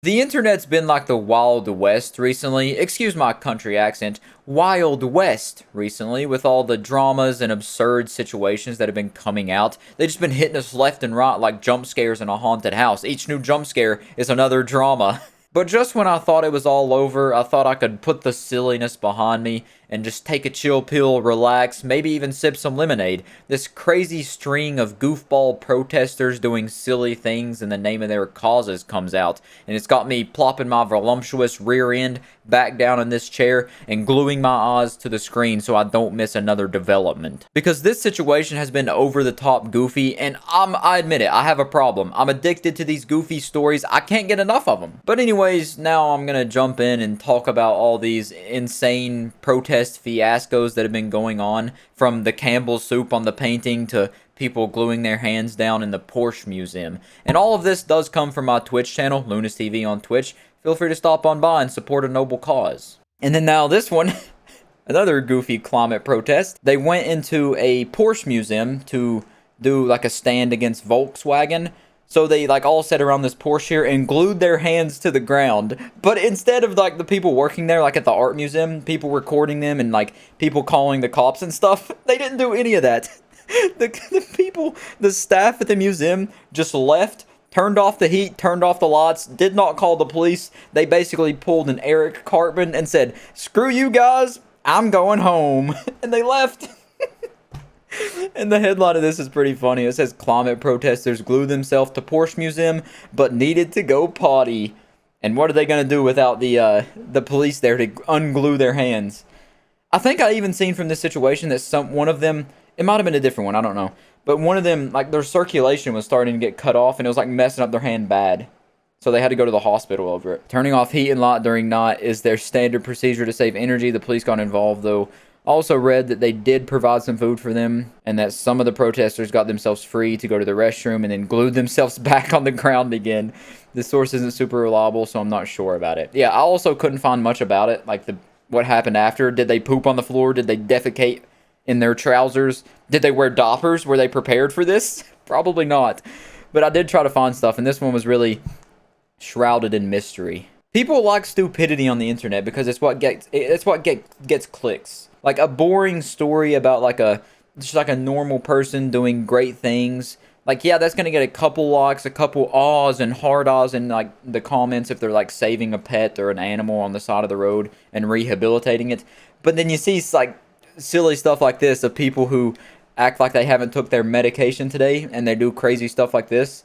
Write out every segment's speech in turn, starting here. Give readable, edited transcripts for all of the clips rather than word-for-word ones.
The internet's been like the Wild West recently, excuse my country accent, Wild West recently, with all the dramas and absurd situations that have been coming out. They've just been hitting us left and right like jump scares in a haunted house. Each new jump scare is another drama. But just when I thought it was all over, I thought I could put the silliness behind me and just take a chill pill, relax, maybe even sip some lemonade. This crazy string of goofball protesters doing silly things in the name of their causes comes out, and it's got me plopping my voluptuous rear end back down in this chair and gluing my eyes to the screen so I don't miss another development. Because this situation has been over the top goofy, and I admit it, I have a problem. I'm addicted to these goofy stories. I can't get enough of them. But anyways, now I'm gonna jump in and talk about all these insane protest fiascos that have been going on, from the Campbell soup on the painting to people gluing their hands down in the Porsche museum. And all of this does come from my Twitch channel, Luneist TV on Twitch. Feel free to stop on by and support a noble cause. And then now this one, another goofy climate protest. They went into a Porsche museum to do like a stand against Volkswagen. So they like all sat around this Porsche here and glued their hands to the ground. But instead of like the people working there, like at the art museum, people recording them and like people calling the cops and stuff, they didn't do any of that. The staff at the museum just left, turned off the heat, turned off the lights, did not call the police. They basically pulled an Eric Cartman and said, "Screw you guys, I'm going home." And they left. And the headline of this is pretty funny. It says, "Climate protesters glue themselves to Porsche Museum, but needed to go potty." And what are they going to do without the police there to unglue their hands? I think I even seen from this situation that one of them, it might have been a different one, I don't know. But one of them, like their circulation was starting to get cut off and it was like messing up their hand bad. So they had to go to the hospital over it. Turning off heat and light during night is their standard procedure to save energy. The police got involved though. Also read that they did provide some food for them and that some of the protesters got themselves free to go to the restroom and then glued themselves back on the ground again. The source isn't super reliable, so I'm not sure about it. Yeah, I also couldn't find much about it, like what happened after. Did they poop on the floor? Did they defecate in their trousers? Did they wear doppers? Were they prepared for this? Probably not. But I did try to find stuff, and this one was really shrouded in mystery. People like stupidity on the internet because it's what gets clicks. Like a boring story about just like a normal person doing great things. Like, yeah, that's gonna get a couple likes, a couple ahs and hard ahs in like the comments if they're like saving a pet or an animal on the side of the road and rehabilitating it. But then you see like silly stuff like this of people who act like they haven't took their medication today and they do crazy stuff like this.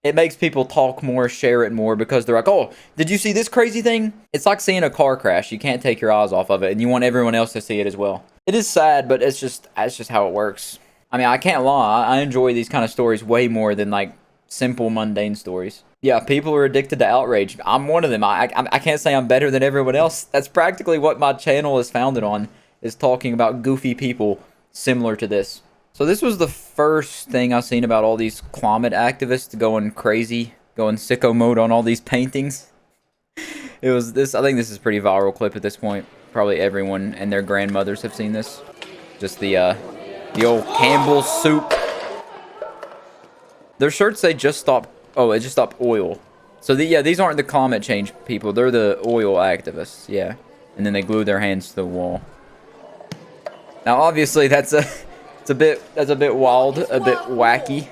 It makes people talk more, share it more, because they're like, "Oh, did you see this crazy thing?" It's like seeing a car crash. You can't take your eyes off of it, and you want everyone else to see it as well. It is sad, but it's just how it works. I mean, I can't lie. I enjoy these kind of stories way more than like simple, mundane stories. Yeah, people are addicted to outrage. I'm one of them. I can't say I'm better than everyone else. That's practically what my channel is founded on, is talking about goofy people similar to this. So this was the first thing I've seen about all these climate activists going crazy, going sicko mode on all these paintings. It was this. I think this is a pretty viral clip at this point. Probably everyone and their grandmothers have seen this. Just the old Campbell soup. Their shirts say "just stop." Oh, it just stopped oil. So these aren't the climate change people. They're the oil activists. Yeah, and then they glue their hands to the wall. Now, obviously, that's a bit wild, a bit wacky.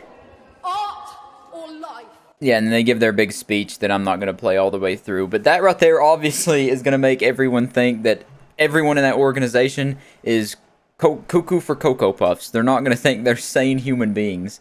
Art or life? Yeah, and then they give their big speech that I'm not going to play all the way through. But that right there obviously is going to make everyone think that everyone in that organization is cuckoo for Cocoa Puffs. They're not going to think they're sane human beings.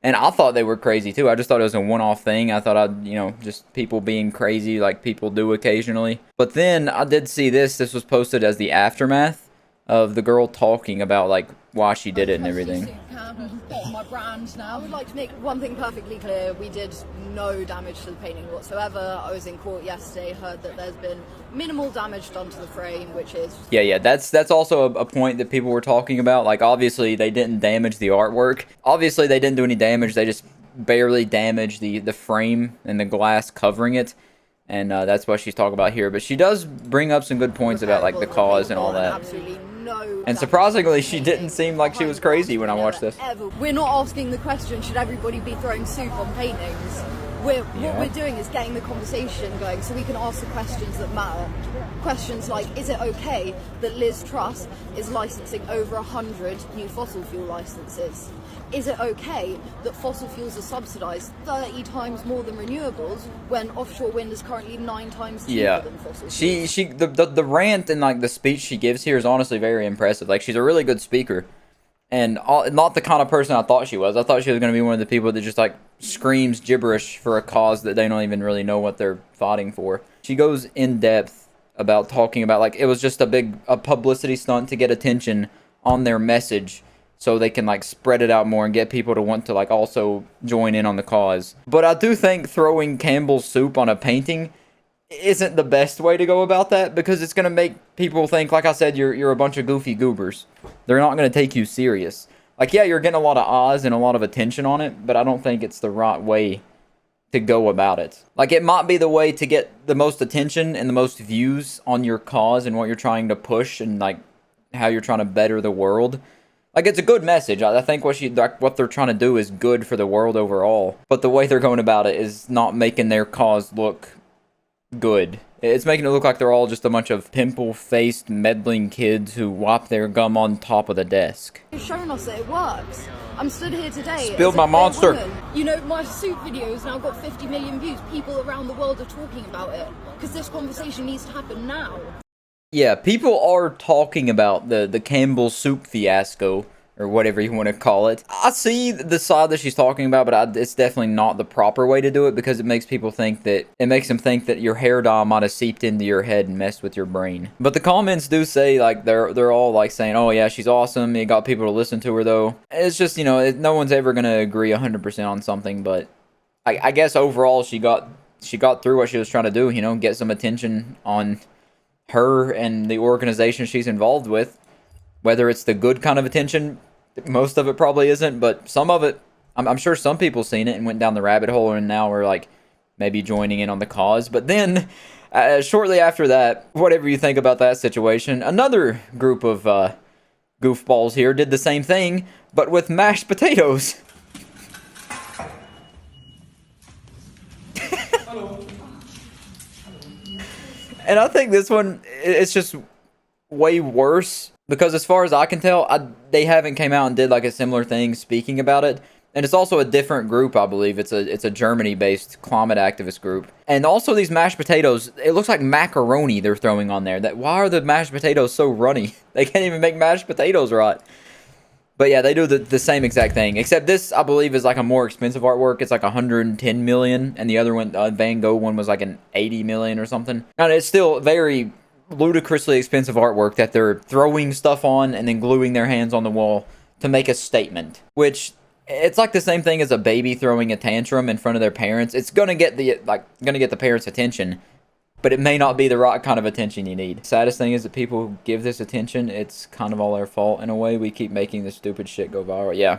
And I thought they were crazy too. I just thought it was a one-off thing. I thought just people being crazy like people do occasionally. But then I did see this. This was posted as the aftermath of the girl talking about like why she did it and everything. My brand now. I would like to make one thing perfectly clear. We did no damage to the painting whatsoever. I was in court yesterday, heard that there's been minimal damage done to the frame, which is... Yeah, that's also a point that people were talking about. Like, obviously, they didn't damage the artwork. Obviously, they didn't do any damage. They just barely damaged the frame and the glass covering it. And that's what she's talking about here. But she does bring up some good points about, like, the cause and all that. Absolutely no. And surprisingly, she didn't seem like she was crazy when I watched this. We're not asking the question, should everybody be throwing soup on paintings? What we're doing is getting the conversation going so we can ask the questions that matter. Questions like, is it okay that Liz Truss is licensing over 100 new fossil fuel licenses? Is it okay that fossil fuels are subsidised 30 times more than renewables when offshore wind is currently 9 times cheaper than fossil fuels? The rant and like the speech she gives here is honestly very impressive. Like, she's a really good speaker. And not the kind of person I thought she was. I thought she was going to be one of the people that just like screams gibberish for a cause that they don't even really know what they're fighting for. She goes in depth about talking about like it was just a publicity stunt to get attention on their message so they can like spread it out more and get people to want to like also join in on the cause. But I do think throwing Campbell's soup on a painting isn't the best way to go about that, because it's going to make people think, like I said, you're a bunch of goofy goobers. They're not going to take you serious. Like, yeah, you're getting a lot of eyes and a lot of attention on it, but I don't think it's the right way to go about it. Like, it might be the way to get the most attention and the most views on your cause and what you're trying to push and like how you're trying to better the world. Like, it's a good message. I think what they're trying to do is good for the world overall, but the way they're going about it is not making their cause look good. It's making it look like they're all just a bunch of pimple-faced, meddling kids who wipe their gum on top of the desk. You've shown us that it works. I'm stood here today. Spilled my monster. You know, my soup video has now got 50 million views. People around the world are talking about it because this conversation needs to happen now. Yeah, people are talking about the Campbell soup fiasco, or whatever you want to call it. I see the side that she's talking about, but it's definitely not the proper way to do it, because it makes them think that your hair dye might have seeped into your head and messed with your brain. But the comments do say, like, they're all like saying, oh yeah, she's awesome. It got people to listen to her though. It's just, you know, no one's ever gonna agree 100% on something, but I guess overall she got through what she was trying to do, you know, get some attention on her and the organization she's involved with. Whether it's the good kind of attention, most of it probably isn't, but some of it, I'm sure some people seen it and went down the rabbit hole and now are like maybe joining in on the cause. But then shortly after that, whatever you think about that situation, another group of goofballs here did the same thing, but with mashed potatoes. And I think this one, it's just way worse, because as far as I can tell, they haven't came out and did like a similar thing speaking about it. And it's also a different group, I believe. It's a Germany-based climate activist group. And also these mashed potatoes, it looks like macaroni they're throwing on there. Why are the mashed potatoes so runny? They can't even make mashed potatoes right. But yeah, they do the same exact thing. Except this, I believe, is like a more expensive artwork. It's like 110 million. And the other one, Van Gogh one, was like an 80 million or something. And it's still very ludicrously expensive artwork that they're throwing stuff on and then gluing their hands on the wall to make a statement, which it's like the same thing as a baby throwing a tantrum in front of their parents. It's gonna get the parents' attention, but it may not be the right kind of attention you need. Saddest thing is that people who give this attention, it's kind of all our fault in a way. We keep making this stupid shit go viral. Yeah,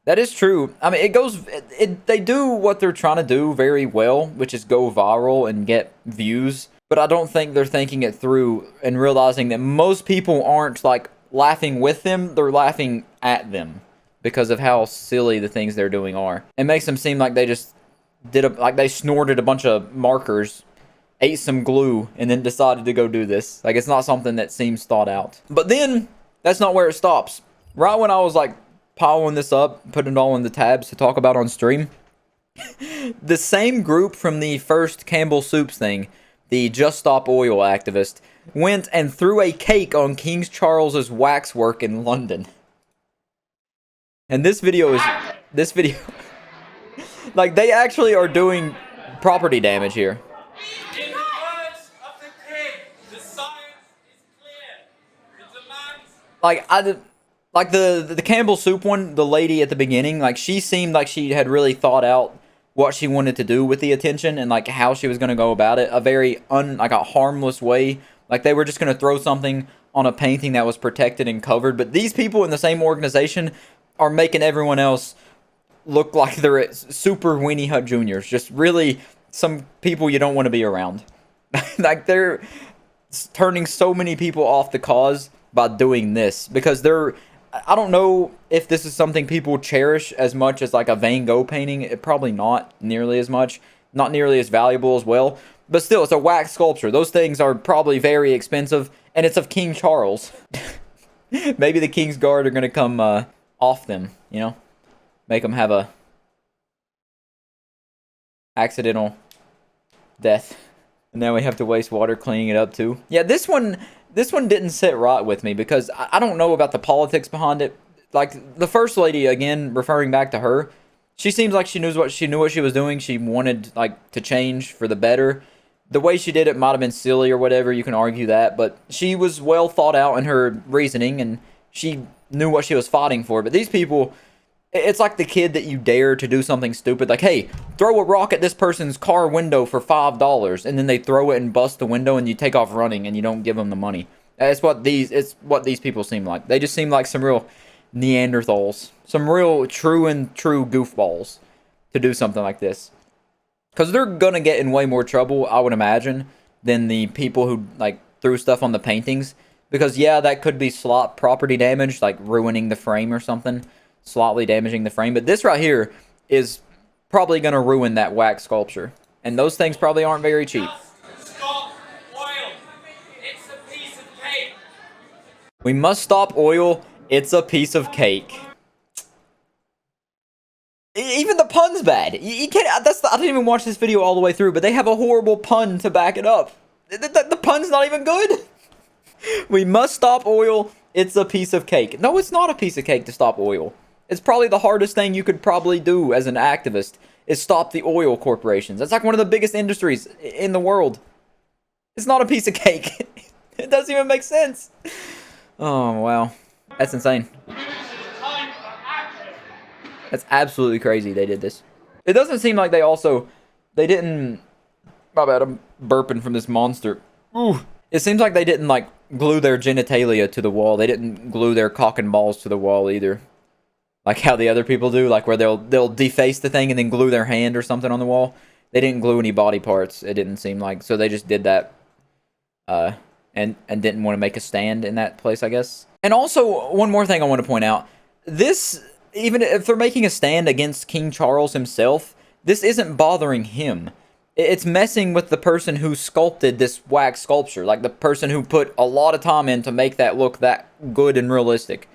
that is true. I mean, they do what they're trying to do very well, which is go viral and get views. But I don't think they're thinking it through and realizing that most people aren't like laughing with them, they're laughing at them because of how silly the things they're doing are. It makes them seem like they just they snorted a bunch of markers, ate some glue, and then decided to go do this. Like, it's not something that seems thought out. But then that's not where it stops. Right when I was like piling this up, putting it all in the tabs to talk about on stream, the same group from the first Campbell Soups thing, the Just Stop Oil activist, went and threw a cake on King Charles's waxwork in London. And this video, like, they actually are doing property damage here. In the words of the king, the science is clear. It demands... the Campbell Soup one, the lady at the beginning, like, she seemed like she had really thought out what she wanted to do with the attention and like how she was going to go about it, a very a harmless way. Like, they were just going to throw something on a painting that was protected and covered. But these people in the same organization are making everyone else look like they're super Weenie Hut Juniors, just really some people you don't want to be around. Like, they're turning so many people off the cause by doing this, because I don't know if this is something people cherish as much as like a Van Gogh painting. Probably not nearly as much. not nearly as valuable as well. But still, it's a wax sculpture. Those things are probably very expensive, and it's of King Charles. Maybe the King's Guard are going to come off them, you know? Make them have a accidental death. And now we have to waste water cleaning it up too. Yeah, this one didn't sit right with me because I don't know about the politics behind it. Like, the First Lady, again, referring back to her, she seems like she knew what she was doing. She wanted, like, to change for the better. The way she did it might have been silly or whatever. You can argue that. But she was well thought out in her reasoning, and she knew what she was fighting for. But these people, it's like the kid that you dare to do something stupid. Like, hey, throw a rock at this person's car window for $5. And then they throw it and bust the window, and you take off running, and you don't give them the money. It's what these people seem like. They just seem like some real Neanderthals. Some real true goofballs to do something like this. Because they're going to get in way more trouble, I would imagine, than the people who, like, threw stuff on the paintings. Because, yeah, that could be slot property damage, like ruining the frame or something. Slightly damaging the frame. But this right here is probably going to ruin that wax sculpture. And those things probably aren't very cheap. Stop oil. It's a piece of cake. We must stop oil. It's a piece of cake. Even the pun's bad. You can't. I didn't even watch this video all the way through, but they have a horrible pun to back it up. The pun's not even good. We must stop oil. It's a piece of cake. No, it's not a piece of cake to stop oil. It's probably the hardest thing you could probably do as an activist is stop the oil corporations. That's like one of the biggest industries in the world. It's not a piece of cake. It doesn't even make sense. Oh, wow. That's insane. That's absolutely crazy they did this. It doesn't seem like they didn't, my bad, I'm burping from this monster. Ooh. It seems like they didn't, like, glue their genitalia to the wall. They didn't glue their cock and balls to the wall either. Like how the other people do, like where they'll deface the thing and then glue their hand or something on the wall. They didn't glue any body parts, it didn't seem like. So they just did that, and didn't want to make a stand in that place, I guess. And also, one more thing I want to point out. This, even if they're making a stand against King Charles himself, this isn't bothering him. It's messing with the person who sculpted this wax sculpture. Like the person who put a lot of time in to make that look that good and realistic.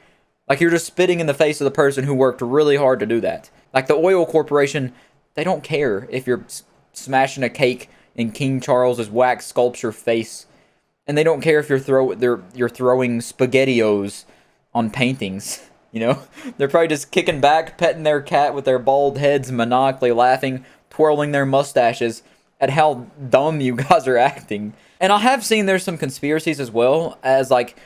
Like you're just spitting in the face of the person who worked really hard to do that. Like the oil corporation, they don't care if you're smashing a cake in King Charles's wax sculpture face. And they don't care if you're throwing SpaghettiOs on paintings. You know, they're probably just kicking back, petting their cat with their bald heads, maniacally laughing, twirling their mustaches at how dumb you guys are acting. And I have seen there's some conspiracies as well, as like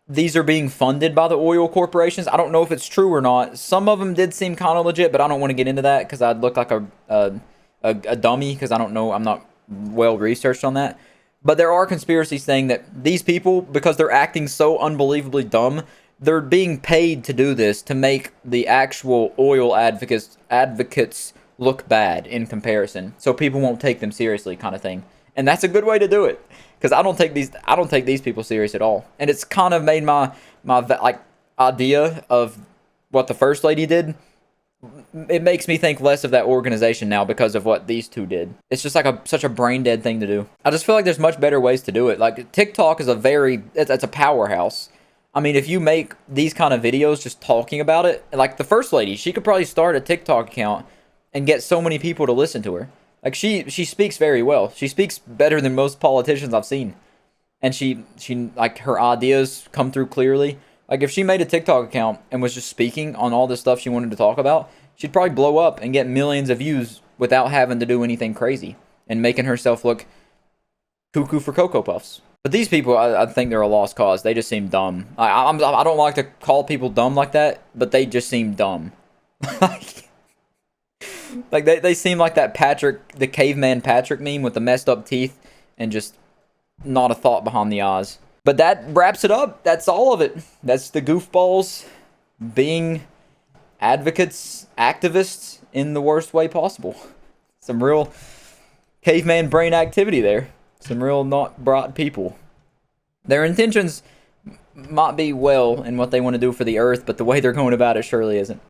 these are being funded by the oil corporations. I don't know if it's true or not. Some of them did seem kind of legit, but I don't want to get into that because I'd look like a dummy because I don't know. I'm not well researched on that. But there are conspiracies saying that these people, because they're acting so unbelievably dumb, they're being paid to do this to make the actual oil advocates look bad in comparison, so people won't take them seriously, kind of thing. And that's a good way to do it, because I don't take these people serious at all. And it's kind of made my like idea of what the First Lady did. It makes me think less of that organization now because of what these two did. It's just like such a brain dead thing to do. I just feel like there's much better ways to do it. Like TikTok is it's a powerhouse. I mean, if you make these kind of videos just talking about it, like the First Lady, she could probably start a TikTok account and get so many people to listen to her. Like she speaks very well. She speaks better than most politicians I've seen. And she like her ideas come through clearly. Like if she made a TikTok account and was just speaking on all the stuff she wanted to talk about, she'd probably blow up and get millions of views without having to do anything crazy and making herself look cuckoo for Cocoa Puffs. But these people, I think they're a lost cause. They just seem dumb. I don't like to call people dumb like that, but they just seem dumb. Like they seem like that the caveman Patrick meme with the messed up teeth and just not a thought behind the eyes. But that wraps it up. That's all of it. That's the goofballs being advocates, activists in the worst way possible. Some real caveman brain activity there. Some real not bright people. Their intentions might be well in what they want to do for the earth, but the way they're going about it surely isn't.